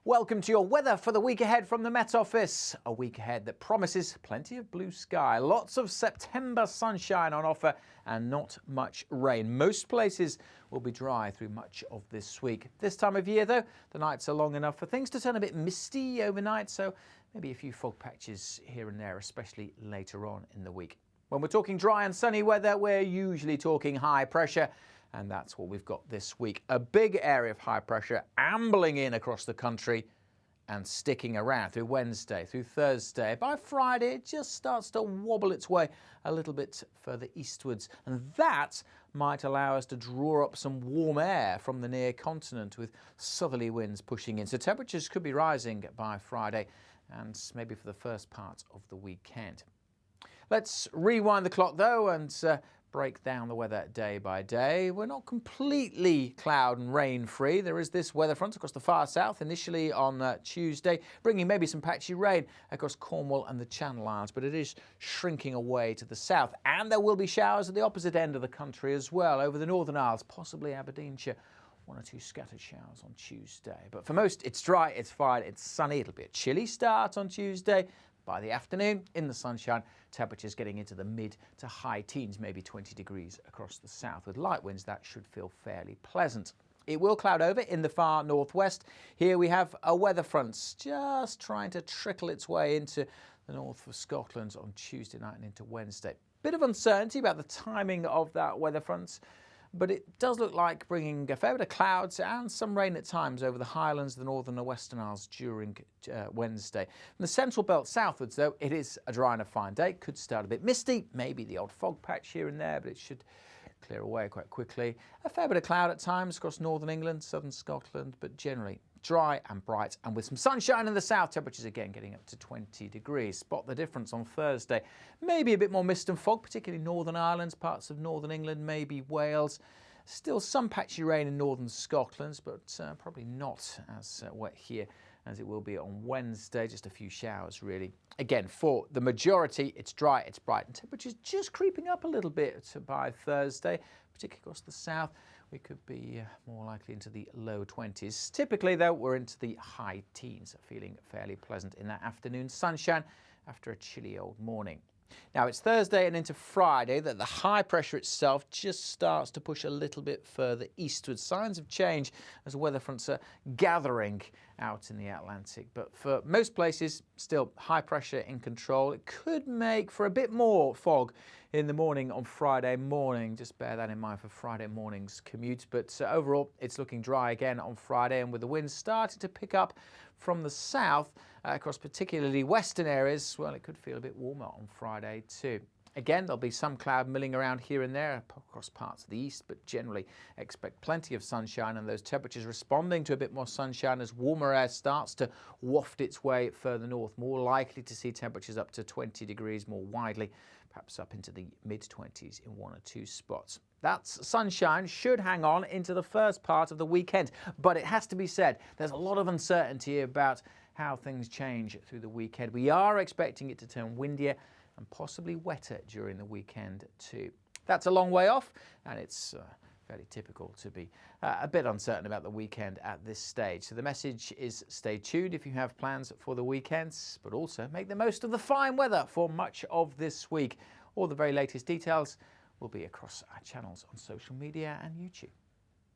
Welcome to your weather for the week ahead from the Met Office. A week ahead that promises plenty of blue sky, lots of September sunshine on offer and not much rain. Most places will be dry through much of this week. This time of year though, the nights are long enough for things to turn a bit misty overnight, so maybe a few fog patches here and there, especially later on in the week. When we're talking dry and sunny weather, we're usually talking high pressure. And that's what we've got this week. A big area of high pressure ambling in across the country and sticking around through Wednesday, through Thursday. By Friday, it just starts to wobble its way a little bit further eastwards. And that might allow us to draw up some warm air from the near continent with southerly winds pushing in. So temperatures could be rising by Friday and maybe for the first part of the weekend. Let's rewind the clock though and break down the weather day by day. We're not completely cloud and rain free. There is this weather front across the far south initially on Tuesday, bringing maybe some patchy rain across Cornwall and the Channel Islands, but it is shrinking away to the south. And there will be showers at the opposite end of the country as well, over the Northern Isles, possibly Aberdeenshire. One or two scattered showers on Tuesday. But for most, it's dry, it's fine, it's sunny. It'll be a chilly start on Tuesday. By the afternoon, in the sunshine, temperatures getting into the mid to high teens, maybe 20 degrees across the south. With light winds, that should feel fairly pleasant. It will cloud over in the far northwest. Here we have a weather front just trying to trickle its way into the north of Scotland on Tuesday night and into Wednesday. Bit of uncertainty about the timing of that weather front, but it does look like bringing a fair bit of clouds and some rain at times over the Highlands, the Northern and Western Isles during Wednesday. From the central belt southwards, though, it is a dry and a fine day. Could start a bit misty, maybe the odd fog patch here and there, but it should clear away quite quickly. A fair bit of cloud at times across northern England, southern Scotland, but generally dry and bright and with some sunshine in the south. Temperatures again getting up to 20 degrees. Spot the difference on Thursday. Maybe a bit more mist and fog, particularly Northern Ireland, parts of northern England, maybe Wales. Still some patchy rain in northern Scotland, but probably not as wet here as it will be on Wednesday. Just a few showers really. Again, for the majority, it's dry, it's bright, and temperatures just creeping up a little bit by Thursday, particularly across the south. We could be more likely into the low 20s. Typically, though, we're into the high teens, feeling fairly pleasant in that afternoon sunshine after a chilly old morning. Now, it's Thursday and into Friday that the high pressure itself just starts to push a little bit further eastward. Signs of change as weather fronts are gathering out in the Atlantic. But for most places, still high pressure in control. It could make for a bit more fog in the morning on Friday morning. Just bear that in mind for Friday morning's commute. But overall, it's looking dry again on Friday, and with the winds starting to pick up from the south across particularly western areas, well, it could feel a bit warmer on Friday too. Again, there'll be some cloud milling around here and there across parts of the east, but generally expect plenty of sunshine and those temperatures responding to a bit more sunshine as warmer air starts to waft its way further north. More likely to see temperatures up to 20 degrees more widely, perhaps up into the mid-20s in one or two spots. That sunshine should hang on into the first part of the weekend, but it has to be said, there's a lot of uncertainty about how things change through the weekend. We are expecting it to turn windier and possibly wetter during the weekend too. That's a long way off, and it's fairly typical to be a bit uncertain about the weekend at this stage. So the message is stay tuned if you have plans for the weekends, but also make the most of the fine weather for much of this week. All the very latest details will be across our channels on social media and YouTube.